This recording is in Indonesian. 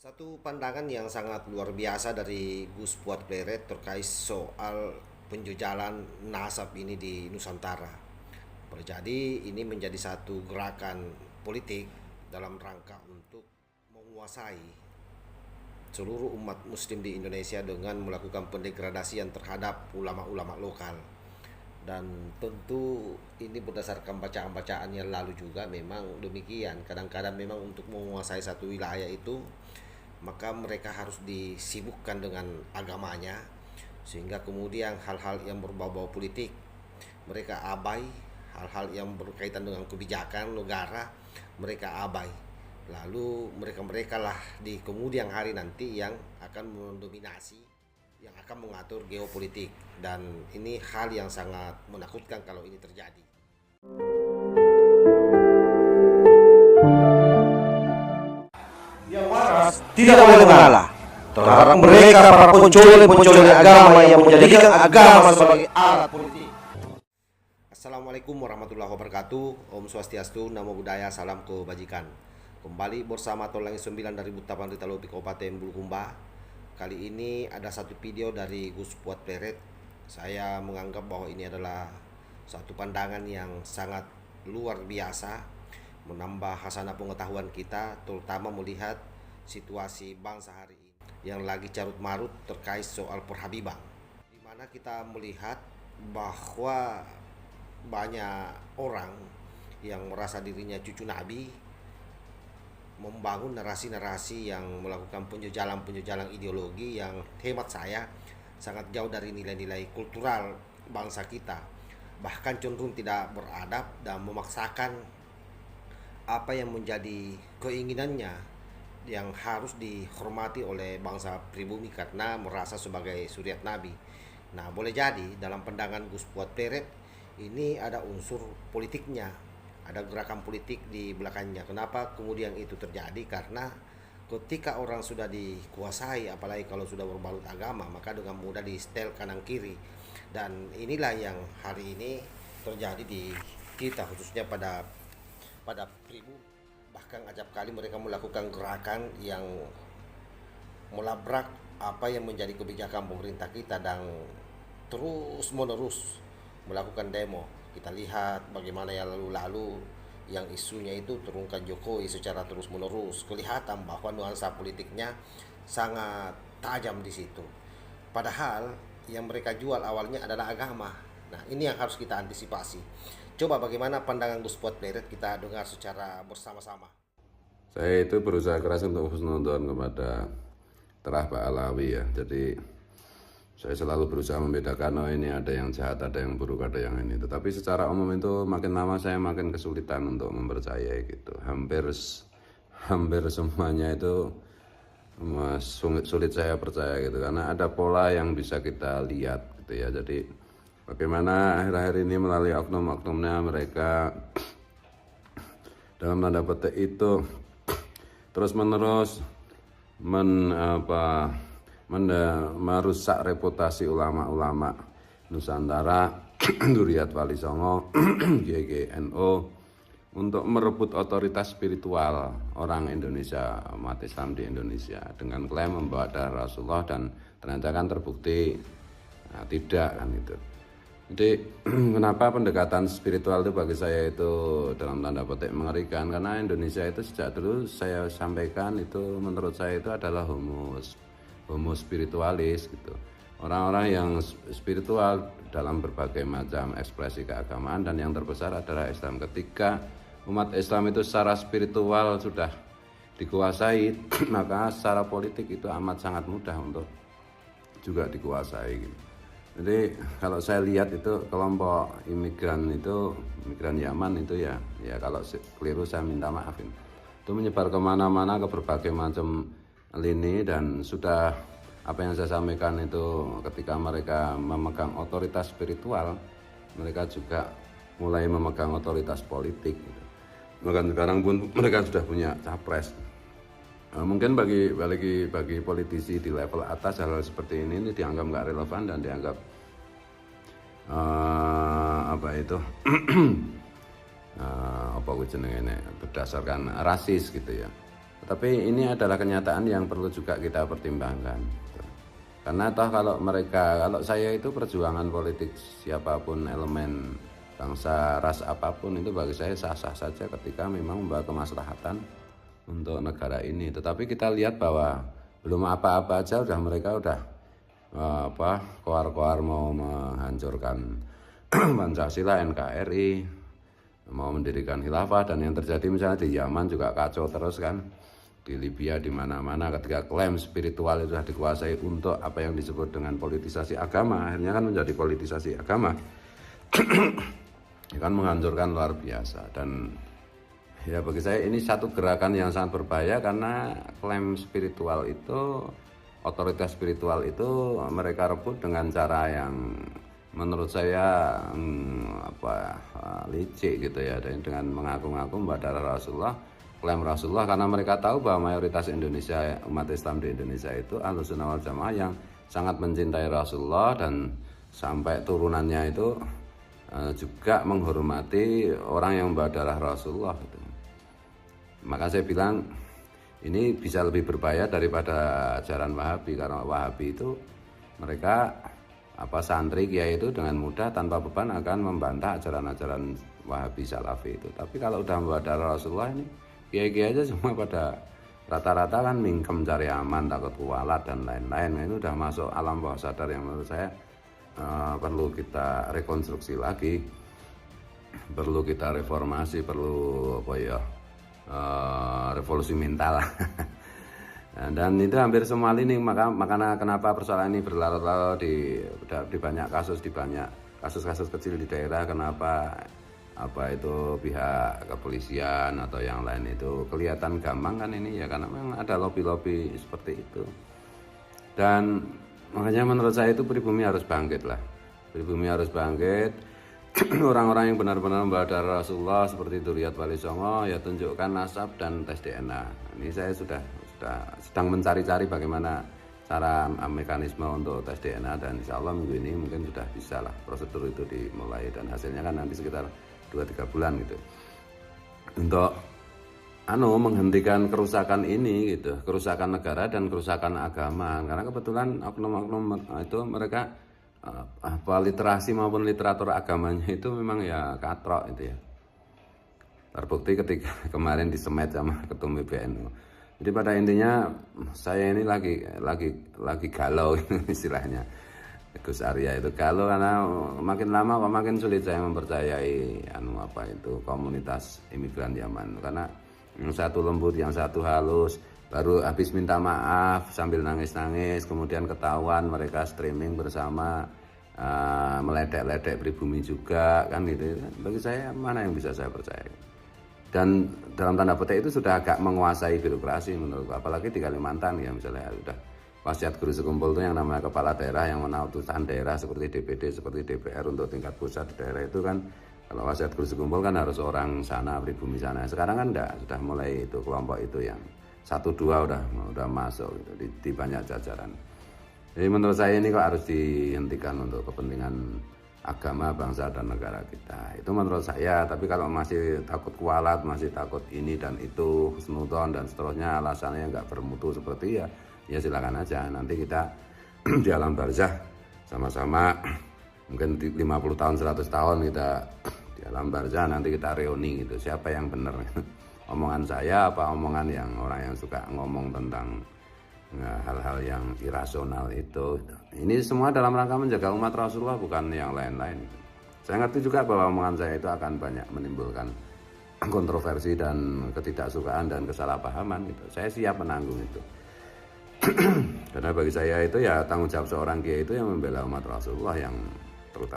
Satu pandangan yang sangat luar biasa dari Gus Puat Pleret terkait soal penjujalan nasab ini di Nusantara. Jadi ini menjadi satu gerakan politik dalam rangka untuk menguasai seluruh umat muslim di Indonesia dengan melakukan pendegradasian terhadap ulama-ulama lokal. Dan tentu ini berdasarkan bacaan-bacaan yang lalu juga memang demikian. Kadang-kadang memang untuk menguasai satu wilayah itu maka mereka harus disibukkan dengan agamanya, sehingga kemudian hal-hal yang berbau-bau politik mereka abai, hal-hal yang berkaitan dengan kebijakan negara mereka abai. Lalu mereka-mereka lah di kemudian hari nanti yang akan mendominasi, yang akan mengatur geopolitik, dan ini hal yang sangat menakutkan kalau ini terjadi. Yang waras tidak boleh mengalah terhadap mereka para pencoleng-pencoleng agama yang menjadikan agama sebagai alat politik. Assalamualaikum warahmatullahi wabarakatuh. Om Swastiastu, Namo Buddhaya, salam kebajikan. Kembali bersama Tolangi 9 dari Butapan Ritalopi Kabupaten Bulukumba. Kali ini ada satu video dari Gus Puat Pleret. Saya menganggap bahwa ini adalah satu pandangan yang sangat luar biasa, menambah hasanah pengetahuan kita, terutama melihat situasi bangsa hari ini yang lagi carut marut terkait soal perhabibang, di mana kita melihat bahwa banyak orang yang merasa dirinya cucu Nabi membangun narasi-narasi yang melakukan penjejalan-penjejalan ideologi yang hemat saya sangat jauh dari nilai-nilai kultural bangsa kita, bahkan cenderung tidak beradab dan memaksakan apa yang menjadi keinginannya yang harus dihormati oleh bangsa pribumi karena merasa sebagai suriat Nabi. Nah, boleh jadi dalam pandangan Gus Puat Pleret ini ada unsur politiknya, ada gerakan politik di belakangnya. Kenapa kemudian itu terjadi? Karena ketika orang sudah dikuasai, apalagi kalau sudah berbalut agama, maka dengan mudah di setel kanan kiri. Dan inilah yang hari ini terjadi di kita, khususnya pada pribumi. Bahkan acap kali mereka melakukan gerakan yang melabrak apa yang menjadi kebijakan pemerintah kita dan terus menerus melakukan demo. Kita lihat bagaimana yang lalu-lalu yang isunya itu turunkan Jokowi secara terus menerus, kelihatan bahwa nuansa politiknya sangat tajam di situ. Padahal yang mereka jual awalnya adalah agama. Nah, ini yang harus kita antisipasi. Coba bagaimana pandangan Gus Puat Pleret, kita dengar secara bersama-sama. Saya itu berusaha keras untuk husnudon kepada Terah Pak Alawi ya. Jadi saya selalu berusaha membedakan, oh ini ada yang jahat, ada yang buruk, ada yang ini. Tetapi secara umum itu makin lama saya makin kesulitan untuk mempercayai gitu. Hampir semuanya itu sulit saya percaya gitu, karena ada pola yang bisa kita lihat gitu ya. Jadi bagaimana akhir-akhir ini melalui oknum-oknumnya mereka dalam tanda petik itu terus-menerus merusak reputasi ulama-ulama Nusantara, Duriat Wali Songo, GGNO, untuk merebut otoritas spiritual orang Indonesia, umat Islam di Indonesia, dengan klaim membawa darah Rasulullah, dan ternyata kan terbukti tidak kan itu. Jadi kenapa pendekatan spiritual itu bagi saya itu dalam tanda petik mengerikan, karena Indonesia itu sejak dulu saya sampaikan itu menurut saya itu adalah homo spiritualis gitu. Orang-orang yang spiritual dalam berbagai macam ekspresi keagamaan, dan yang terbesar adalah Islam. Ketika umat Islam itu secara spiritual sudah dikuasai, maka secara politik itu amat sangat mudah untuk juga dikuasai gitu. Jadi kalau saya lihat itu kelompok imigran Yaman itu ya kalau keliru saya minta maafin. Itu menyebar kemana-mana ke berbagai macam lini, dan sudah apa yang saya sampaikan itu ketika mereka memegang otoritas spiritual, mereka juga mulai memegang otoritas politik. Gitu. Bahkan sekarang pun mereka sudah punya capres. Mungkin bagi politisi di level atas hal-hal seperti ini dianggap nggak relevan dan dianggap berdasarkan rasis gitu ya. Tapi ini adalah kenyataan yang perlu juga kita pertimbangkan. Karena toh kalau saya itu perjuangan politik siapapun elemen bangsa ras apapun itu bagi saya sah-sah saja ketika memang membawa kemaslahatan untuk negara ini. Tetapi kita lihat bahwa belum apa-apa aja mereka udah koar-koar mau menghancurkan Pancasila, NKRI, mau mendirikan khilafah, dan yang terjadi misalnya di Yaman juga kacau terus kan, di Libya, di mana-mana ketika klaim spiritual itu sudah dikuasai untuk apa yang disebut dengan politisasi agama, akhirnya kan menjadi politisasi agama. Kan menghancurkan luar biasa. Dan ya bagi saya ini satu gerakan yang sangat berbahaya, karena klaim spiritual itu, otoritas spiritual itu mereka rebut dengan cara yang menurut saya licik gitu ya, dengan mengaku-ngaku mbak darah Rasulullah, klaim Rasulullah, karena mereka tahu bahwa mayoritas Indonesia, umat Islam di Indonesia itu Ahlussunnah wal Jamaah yang sangat mencintai Rasulullah, dan sampai turunannya itu juga menghormati orang yang membawa darah Rasulullah gitu. Maka saya bilang ini bisa lebih berbahaya daripada ajaran Wahabi, karena Wahabi itu mereka santri kiai itu dengan mudah tanpa beban akan membantah ajaran-ajaran Wahabi Salafi itu. Tapi kalau udah membawa darah Rasulullah, ini kiai-kiai aja cuma pada rata-rata kan mingkem, cari aman, takut kualat dan lain-lain. Ini udah masuk alam bawah sadar yang menurut saya perlu kita rekonstruksi lagi, perlu kita reformasi, perlu revolusi mental. Dan itu hampir semua lini, makanya kenapa persoalan ini berlarut-larut di banyak kasus, di banyak kasus-kasus kecil di daerah. Kenapa itu pihak kepolisian atau yang lain itu kelihatan gampang kan ini ya, karena memang ada lobby-lobby seperti itu. Dan makanya menurut saya itu pribumi harus bangkit lah. Pribumi harus bangkit. Orang-orang yang benar-benar membawa darah Rasulullah seperti Duriat Wali Songo, ya tunjukkan nasab dan tes DNA. Ini saya sedang mencari-cari bagaimana cara mekanisme untuk tes DNA, dan insya Allah minggu ini mungkin sudah bisa lah prosedur itu dimulai, dan hasilnya kan nanti sekitar 2-3 bulan gitu, untuk menghentikan kerusakan ini gitu, kerusakan negara dan kerusakan agama. Karena kebetulan oknum-oknum itu mereka literasi maupun literatur agamanya itu memang ya katrok itu ya. Terbukti ketika kemarin disemet sama ketum PBNU. Jadi pada intinya saya ini lagi galau istilahnya. Gus Arya itu galau karena makin lama kok makin sulit saya mempercayai komunitas imigran Yaman, karena yang satu lembut, yang satu halus, baru habis minta maaf sambil nangis-nangis, kemudian ketahuan mereka streaming bersama, meledek-ledek pribumi juga kan gitu. Bagi saya mana yang bisa saya percaya? Dan dalam tanda petik itu sudah agak menguasai birokrasi menurutku, apalagi di Kalimantan ya, misalnya sudah wasiat guru sekumpul itu yang namanya kepala daerah yang menautkan daerah seperti DPD, seperti DPR untuk tingkat pusat di daerah itu kan, kalau wasiat guru sekumpul kan harus orang sana, pribumi sana. Sekarang kan enggak, sudah mulai itu kelompok itu yang 1-2 udah masuk gitu, di banyak jajaran. Jadi menurut saya ini kok harus dihentikan untuk kepentingan agama, bangsa, dan negara kita. Itu menurut saya. Tapi kalau masih takut kualat, masih takut ini dan itu, snuton dan seterusnya, alasannya nggak bermutu seperti ya silakan aja. Nanti kita di alam barzah sama-sama, mungkin 50 tahun, 100 tahun kita di alam barzah, nanti kita reuni gitu. Siapa yang benar? Omongan saya apa omongan yang orang yang suka ngomong tentang hal-hal yang irasional itu. Ini semua dalam rangka menjaga umat Rasulullah, bukan yang lain-lain. Saya ngerti juga bahwa omongan saya itu akan banyak menimbulkan kontroversi dan ketidaksukaan dan kesalahpahaman gitu. Saya siap menanggung itu. Karena bagi saya itu ya tanggung jawab seorang kiai itu yang membela umat Rasulullah, yang